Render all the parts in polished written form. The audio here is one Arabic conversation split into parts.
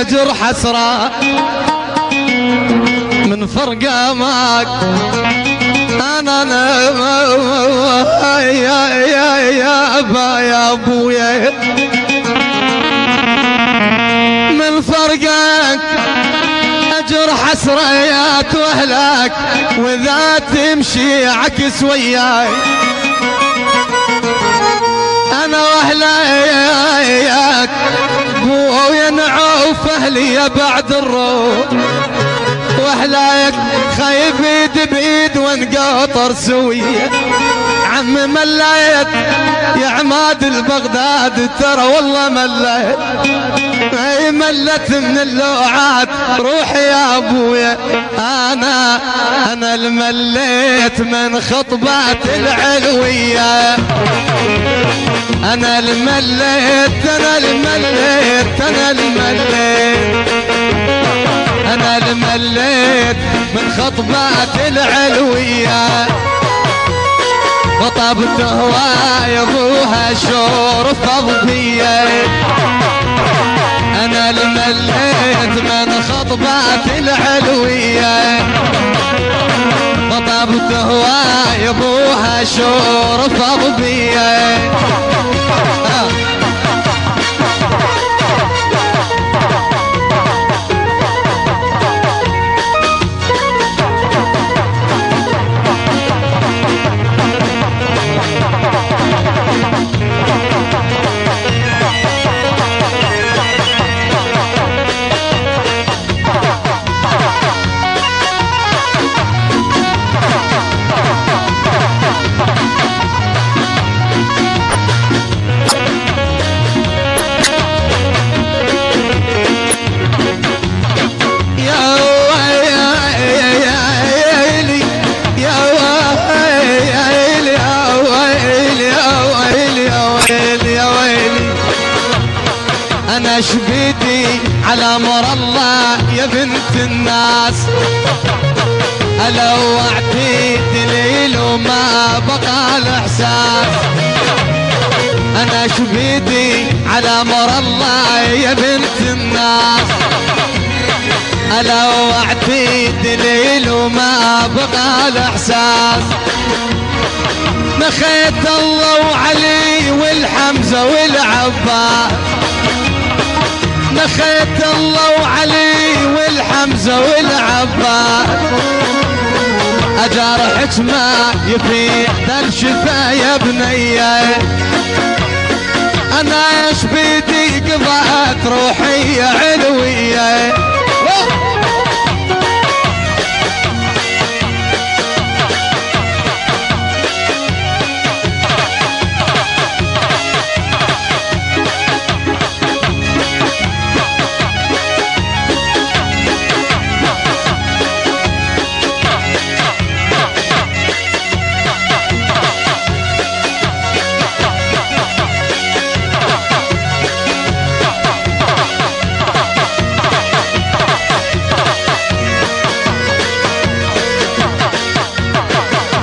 أجر حسرة من فرقة معك. أنا يا أبا يا أبويا من فرقك أجر حسريات وأهلك، وإذا تمشي عكس وياي أنا وأهليك بويا نعوف أهلي بعد الروح، وأهليك خايف ايد بيد ونقاطر سوية. عم مليت يا عماد البغداد ترى والله مليت، اي ملت من اللوعات روحي يا ابويا. انا المليت من خطبات العلوية، انا المليت انا المليت انا المليت انا المليت من خطبات العلوية. وطبت هواي ابوها شور فضبية، انا المليت من خطبات العلوية. وطبت هواي ابوها شور فضبية. أنا شبيدي على أمر الله يا بنت الناس، ألوعتي دليل وما بقى الإحساس. أنا شبيدي على أمر الله يا بنت الناس، ألوعتي دليل وما بقى الإحساس. نخيت الله وعلي والحمزة والعباس، نخيت الله وعلي والحمزة والعباس. أجارحك ما يفيد الشفا يا بنية، أنا ايش بيدي قضاءت روحي يا علوية.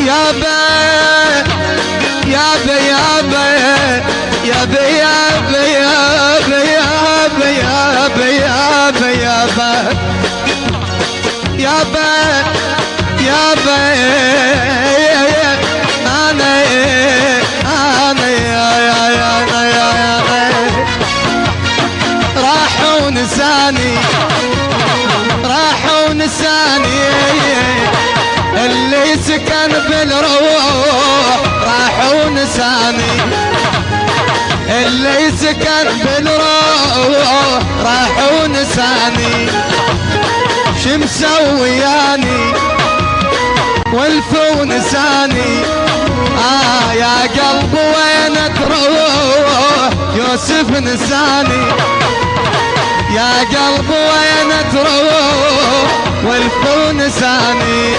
يابا يابا يابا يابا يابا يابا يابا يابا يابا يابا يابا أنا راحوا نساني راحوا نساني، اللي سكن بالروح راحوا نساني، اللي سكن بالروح راحوا نساني. شمسوياني والفو نساني، يا قلب وين تروح يوسف نساني، يا قلب وين تروح والفو نساني.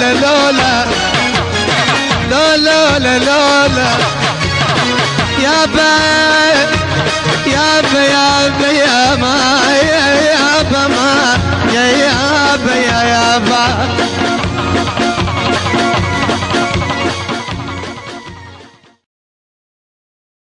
لولا لولا لولا لولا يابا يابا يابا يا ما يابا ما يا يابا يا يابا